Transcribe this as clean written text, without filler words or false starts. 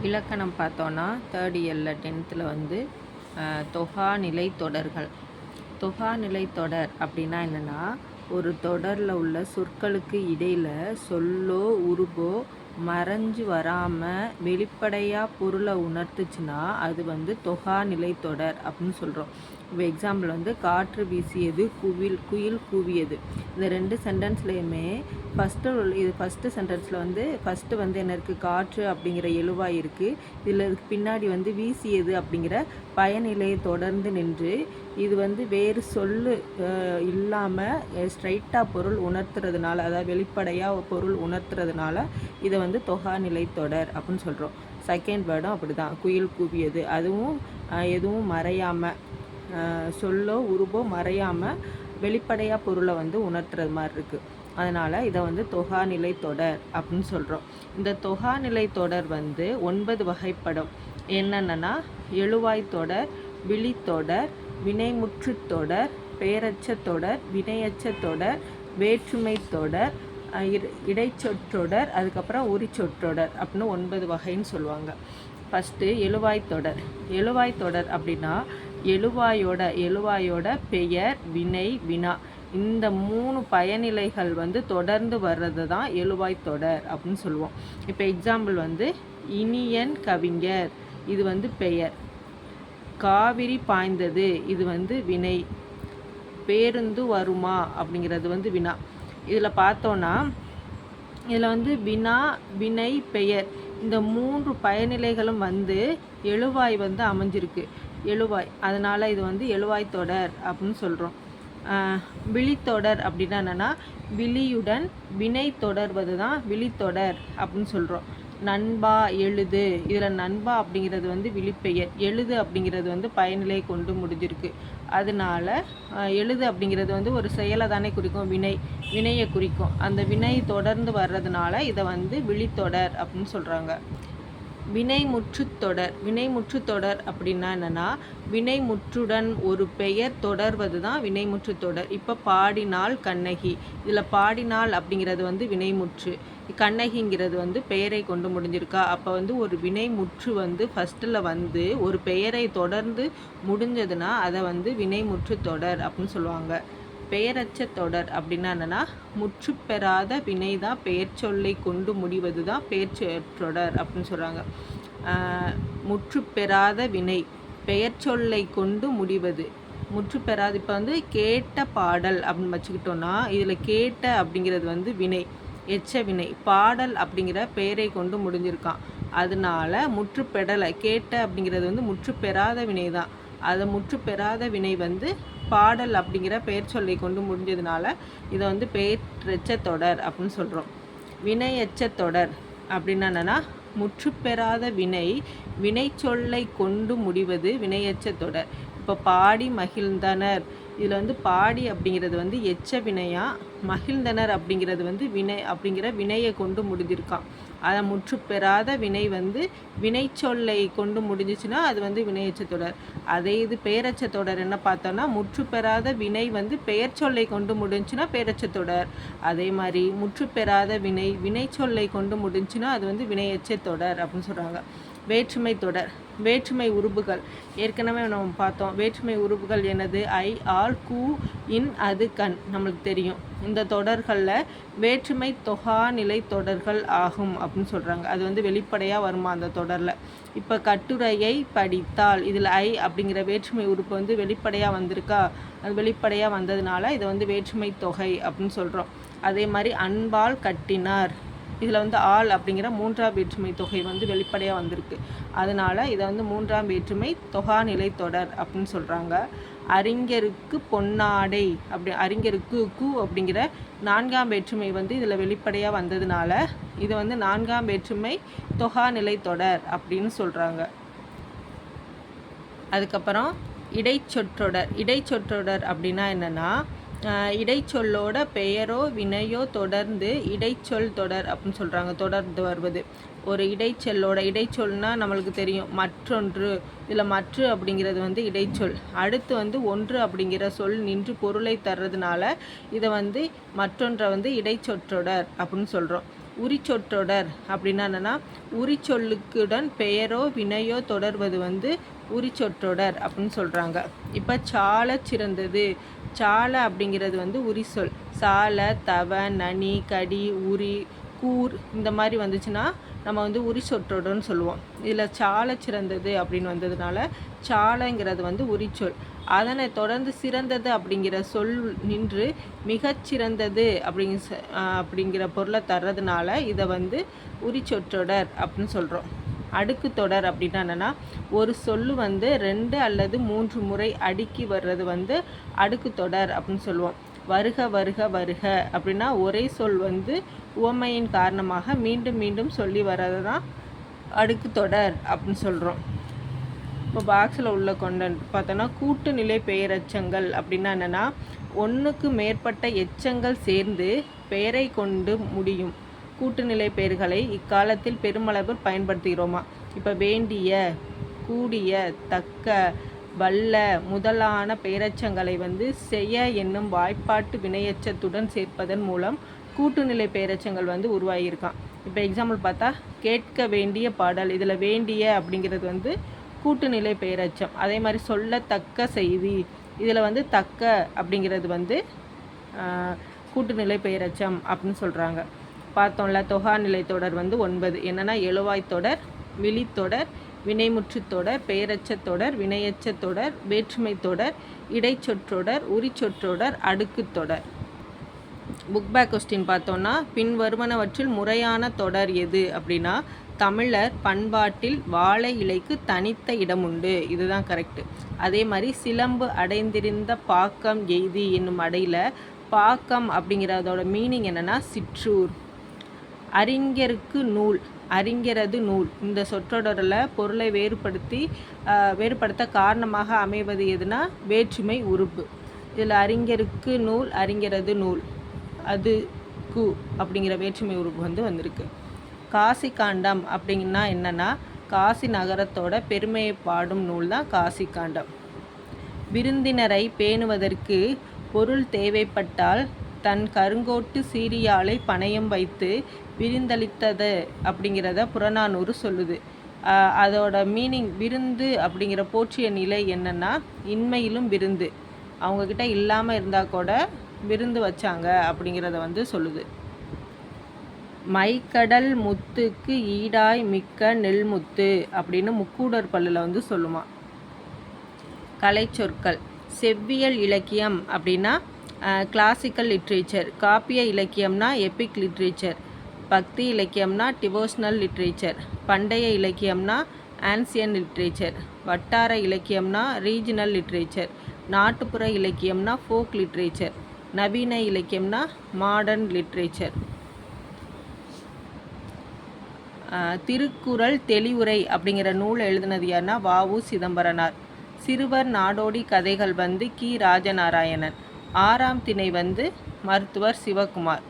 இலக்கணம் பார்த்தோன்னா தேர்ட் இயரில் 10th வந்து தொகாநிலை தொடர்கள். தொகாநிலை தொடர் அப்படின்னா என்னென்னா, ஒரு தொடரில் உள்ள சொற்களுக்கு இடையில் சொல்லோ உருபோ மறைஞ்சு வராமல் வெளிப்படையாக பொருளை உணர்த்துச்சுன்னா அது வந்து தொகாநிலை தொடர் அப்படின்னு சொல்கிறோம். இப்போ எக்ஸாம்பிள் வந்து காற்று வீசியது, குயில் கூவியது. இந்த 2 சென்டென்ஸ்லேயுமே ஃபஸ்ட்டு சென்டென்ஸில் வந்து ஃபஸ்ட்டு வந்து என்ன இருக்குது, காற்று அப்படிங்கிற எழுவாய் இருக்குது. இதில் பின்னாடி வந்து வீசியது அப்படிங்கிற பயனிலையை தொடர்ந்து நின்று இது வந்து வேறு சொல்லு இல்லாமல் ஸ்ட்ரைட்டாக பொருள் உணர்த்துறதுனால, அதாவது வெளிப்படையாக பொருள் உணர்த்துறதுனால இதை வந்து தொகாநிலை தொடர் அப்படின்னு சொல்கிறோம். செகண்ட் வேர்டும் அப்படி தான், குயில் கூவியது. அதுவும் எதுவும் மறையாமல், சொல்லோ உருவோ மறையாமல் வெளிப்படையாக பொருளை வந்து உணர்த்துறது மாதிரி இருக்குது. அதனால் இதை வந்து தொகாநிலை தொடர் அப்படின்னு சொல்கிறோம். இந்த தொகாநிலை தொடர் வந்து 9 வகைப்படும். என்னென்னா, எழுவாய் தொடர், விழித்தொடர், வினைமுற்று தொடர், பெயரச்ச தொடர், வினையச்ச தொடர், வேற்றுமை தொடர், இடைச்சொற்றொடர், அதுக்கப்புறம் உரிச்சொற்றொடர் அப்படின்னு 9 வகைன்னு சொல்லுவாங்க. ஃபஸ்ட்டு எழுவாய் தொடர். எழுவாய் தொடர் அப்படின்னா எழுவாயோட பெயர், வினை, வினா இந்த 3 பயனிலைகள் வந்து தொடர்ந்து வர்றது தான் எழுவாய் தொடர் அப்படின்னு சொல்லுவோம். இப்போ எக்ஸாம்பிள் வந்து இனியன் கவிஞர், இது வந்து பெயர். காவிரி பாய்ந்தது, இது வந்து வினை. பேருந்து வருமா அப்படிங்கிறது வந்து வினா. இதில் பார்த்தோன்னா இதில் வந்து வினா, வினை, பெயர் இந்த 3 பயனிலைகளும் வந்து எழுவாய் வந்து அமைஞ்சிருக்கு, எழுவாய். அதனால் இது வந்து எழுவாய் தொடர் அப்படின்னு சொல்கிறோம். விழித்தொடர் அப்படின்னா என்னென்னா, விழியுடன் வினை தொடர்வது தான் விழித்தொடர் அப்படின்னு சொல்கிறோம். நண்பா எழுது, இதில் நண்பா அப்படிங்கிறது வந்து விழிப்பெயர், எழுது அப்படிங்கிறது வந்து பயனிலை கொண்டு முடிஞ்சிருக்கு. அதனால எழுது அப்படிங்கிறது வந்து ஒரு செயலை தானே குறிக்கும், வினையை குறிக்கும். அந்த வினை தொடர்ந்து வர்றதுனால இதை வந்து விழித்தொடர் அப்படின்னு சொல்கிறாங்க. வினைமுற்றுத்தொடர். வினைமுற்றுத்தொடர் அப்படின்னா என்னென்னா, வினைமுற்றுடன் ஒரு பெயர் தொடர்வது தான் வினைமுற்றுத்தொடர். இப்போ பாடினாள் கண்ணகி, இதில் பாடினாள் அப்படிங்கிறது வந்து வினைமுற்று, கண்ணகிங்கிறது வந்து பெயரை கொண்டு முடிஞ்சிருக்கா. அப்போ வந்து ஒரு வினைமுற்று வந்து ஃபஸ்ட்டில் வந்து ஒரு பெயரை தொடர்ந்து முடிஞ்சதுன்னா அதை வந்து வினைமுற்று தொடர் அப்படின்னு சொல்லுவாங்க. பெயரச்ச தொடர் அப்படின்னா என்னென்னா, முற்று பெறாத வினை தான் பெயர் சொல்லை கொண்டு முடிவது தான் பெயர்ச்சொற்றொடர் அப்படின்னு சொல்கிறாங்க. முற்று பெறாத வினை பெயர் சொல்லை கொண்டு முடிவது, முற்று பெறாது. இப்போ வந்து கேட்ட பாடல் அப்படின்னு வச்சுக்கிட்டோன்னா, இதில் கேட்ட அப்படிங்கிறது வந்து வினை, எச்ச வினை. பாடல் அப்படிங்கிற பெயரை கொண்டு முடிஞ்சிருக்கான். அதனால முற்று பெறலை, கேட்ட அப்படிங்கிறது வந்து முற்று பெறாத வினை தான். அதை முற்று பெறாத வினை வந்து பாடல் அப்படிங்கிற பெயர் சொல்லை கொண்டு முடிஞ்சதுனால இதை வந்து பெயரெச்ச தொடர் அப்படின்னு சொல்கிறோம். வினையச்ச தொடர் அப்படின்னா என்னென்னா, முற்று பெறாத வினை சொல்லை கொண்டு முடிவது வினையச்ச தொடர். இப்போ பாடி மகிழ்ந்தனர், இதில் வந்து பாடி அப்படிங்கிறது வந்து எச்ச வினையா, மகிழ்ந்தனர் அப்படிங்கிறது வந்து வினை அப்படிங்கிற வினையை கொண்டு முடிஞ்சிருக்கான். அதை முற்று பெறாத வினை வந்து வினை சொல்லை கொண்டு முடிஞ்சிச்சுன்னா அது வந்து வினையச்ச தொடர். அதே இது பெயரச்ச தொடர் என்ன பார்த்தோன்னா, முற்று பெறாத வினை வந்து பெயர் சொல்லை கொண்டு முடிஞ்சுன்னா பெயரச்ச தொடர். அதே மாதிரி முற்று பெறாத வினை சொல்லை கொண்டு முடிஞ்சுன்னா அது வந்து வினையச்ச தொடர் அப்படின்னு சொல்கிறாங்க. வேற்றுமை தொடர். வேற்றுமை உருபுகள் ஏற்கனவே நம்ம பார்த்தோம். வேற்றுமை உருபுகள் என்னது, ஐ, ஆல், கூ, இன், அது, கண் நம்மளுக்கு தெரியும். இந்த தொடர்களில் வேற்றுமை தொகாநிலை தொடர்கள் ஆகும் அப்படின்னு சொல்கிறாங்க. அது வந்து வெளிப்படையாக வருமா அந்த தொடரில். இப்போ கட்டுரையை படித்தால், இதில் ஐ அப்படிங்கிற வேற்றுமை உறுப்பு வந்து வெளிப்படையாக வந்திருக்கா, அது வெளிப்படையாக வந்ததுனால இதை வந்து வேற்றுமை தொகை அப்படின்னு சொல்கிறோம். அதே மாதிரி அன்பால் கட்டினார், இதில் வந்து ஆள் அப்படிங்கிற 3ஆம் வேற்றுமை தொகை வந்து வெளிப்படையாக வந்திருக்கு. அதனால் இதை வந்து 3ஆம் வேற்றுமை தொகாநிலை தொடர் அப்படின்னு சொல்கிறாங்க. அறிஞருக்கு பொன்னாடை அறிஞருக்கு கு அப்படிங்கிற 4ஆம் வேற்றுமை வந்து இதில் வெளிப்படையாக வந்ததுனால இது வந்து 4ஆம் வேற்றுமை தொகாநிலை தொடர் அப்படின்னு சொல்கிறாங்க. அதுக்கப்புறம் இடைச்சொற்றொடர். இடைச்சொற்றொடர் அப்படின்னா என்னென்னா, இடைச்சொல்லோட பெயரோ வினையோ தொடர்ந்து இடைச்சொல் தொடர் அப்படின்னு சொல்கிறாங்க. தொடர்ந்து வருவது ஒரு இடைச்சொல்னால் நம்மளுக்கு தெரியும் மற்றொன்று. இதில் மற்ற அப்படிங்கிறது வந்து இடைச்சொல். அடுத்து வந்து ஒன்று அப்படிங்கிற சொல் நின்று பொருளை தர்றதுனால இதை வந்து மற்றொன்றை வந்து இடைச்சொற்றொடர் அப்படின்னு சொல்கிறோம். உரிச்சொற்றொடர் அப்படின்னா என்னென்னா உரிச்சொல்லுக்குடன் பெயரோ வினையோ தொடர்வது வந்து உரிச்சொற்றொடர் அப்படின்னு சொல்கிறாங்க. இப்போ சால சிறந்தது, சால அப்படிங்கிறது வந்து உரிசொல். சால, தவ, நனி, கடி, உரி, கூர் இந்த மாதிரி வந்துச்சுன்னா நம்ம வந்து உரிச்சொற்றொடர்னு சொல்லுவோம். இதில் சால சிறந்தது அப்படின்னு வந்ததுனால சாலைங்கிறது வந்து உரிச்சொல். அதனை தொடர்ந்து சிறந்தது அப்படிங்கிற சொல் நின்று மிகச்சிறந்தது அப்படிங்கிற பொருளை தர்றதுனால இதை வந்து உரிச்சொற்றொடர் அப்படின்னு சொல்கிறோம். அடுக்கு தொடர் அப்படின்னா என்னென்னா ஒரு சொல்லு வந்து 2 அல்லது 3 முறை அடுக்கி வர்றது வந்து அடுக்கு தொடர் அப்படின்னு சொல்லுவோம். வருக வருக வருக அப்படின்னா ஒரே சொல் வந்து உவமையின் காரணமாக மீண்டும் மீண்டும் சொல்லி வர்றது தான் அடுக்கு தொடர் அப்படின்னு சொல்கிறோம். இப்போ பாக்ஸில் உள்ள கொண்டன்ட் பார்த்தோன்னா கூட்டுநிலை பெயரெச்சங்கள் அப்படின்னா என்னென்னா ஒன்றுக்கு மேற்பட்ட எச்சங்கள் சேர்ந்து பெயரை கொண்டு முடியும் கூட்டுநிலை பெயர்களை இக்காலத்தில் பெருமளவு பயன்படுத்துகிறோமா. இப்போ வேண்டிய, கூடிய, தக்க, வல்ல முதலான பெயரெச்சங்களை வந்து செய்ய என்னும் வாய்ப்பாட்டு வினையெச்சத்துடன் சேர்ப்பதன் மூலம் கூட்டுநிலை பெயரெச்சங்கள் வந்து உருவாகியிருக்கான். இப்போ எக்ஸாம்பிள் பார்த்தா கேட்க வேண்டிய பாடல், இதில் வேண்டிய அப்படிங்கிறது வந்து கூட்டுநிலை பெயரெச்சம். அதே மாதிரி சொல்லத்தக்க செய்தி, இதில் வந்து தக்க அப்படிங்கிறது வந்து கூட்டுநிலை பெயரெச்சம் அப்படின்னு சொல்கிறாங்க. பார்த்தோம்ல தொகாநிலை தொடர் வந்து 9 என்னென்னா எழுவாய் தொடர், விழித்தொடர், வினைமுற்றுத்தொடர், பெயரெச்சத்தொடர், வினையெச்சத்தொடர், வேற்றுமை தொடர், இடைச்சொற்றொடர், உரிச்சொற்றொடர், அடுக்கு தொடர். புக் பேக் கொஸ்டின் பார்த்தோன்னா பின்வருவனவற்றில் முறையான தொடர் எது அப்படின்னா தமிழர் பண்பாட்டில் வாழை இலைக்கு தனித்த இடம் உண்டு, இதுதான் கரெக்டு. அதே மாதிரி சிலம்பு அடைந்திருந்த பாக்கம் எய்தி என்னும் அடையில் பாக்கம் அப்படிங்கிறதோட மீனிங் என்னென்னா சிற்றூர். அறிஞருக்கு நூல், அறிஞரது நூல் இந்த சொற்றொடரில் பொருளை வேறுபடுத்த காரணமாக அமைவது எதுனா வேற்றுமை உறுப்பு. இதில் அறிஞருக்கு நூல், அறிஞரது நூல், அது கு அப்படிங்கிற வேற்றுமை உறுப்பு வந்து வந்திருக்கு. காசி காண்டம் அப்படின்னா என்னென்னா காசி நகரத்தோட பெருமையை பாடும் நூல் தான் காசி காண்டம். விருந்தினரை பேணுவதற்கு பொருள் தேவைப்பட்டால் தன் கருங்கோட்டு சீரியாலை பணயம் வைத்து விருந்தளித்தது அப்படிங்கிறத புறநானூறு சொல்லுது. அதோட மீனிங் விருந்து அப்படிங்கிற போற்றிய நிலை என்னென்னா இன்மையிலும் விருந்து, அவங்கக்கிட்ட இல்லாமல் இருந்தால் கூட விருந்து வச்சாங்க அப்படிங்கிறத வந்து சொல்லுது. மைக்கடல் முத்துக்கு ஈடாய் மிக்க நெல்முத்து அப்படின்னு முக்கூடர் பல்லில் வந்து சொல்லுமா. கலைச்சொற்கள் செவ்வியல் இலக்கியம் அப்படின்னா கிளாசிக்கல் லிட்ரேச்சர், காப்பிய இலக்கியம்னா எபிக் லிட்ரேச்சர், பக்தி இலக்கியம்னா டிவோஷனல் லிட்ரேச்சர், பண்டைய இலக்கியம்னா ஆன்சியன் லிட்ரேச்சர், வட்டார இலக்கியம்னா ரீஜனல் லிட்ரேச்சர், நாட்டுப்புற இலக்கியம்னா ஃபோக் லிட்ரேச்சர், நவீன இலக்கியம்னா மாடர்ன் லிட்ரேச்சர். திருக்குறள் தெளிவுரை அப்படிங்கிற நூல் எழுதினது யாருன்னா வ.உ. சிதம்பரனார். சிறுவர் நாடோடி கதைகள் வந்து கி. ராஜநாராயணன். 6ஆம் திணை வந்து மருத்துவர் சிவகுமார்.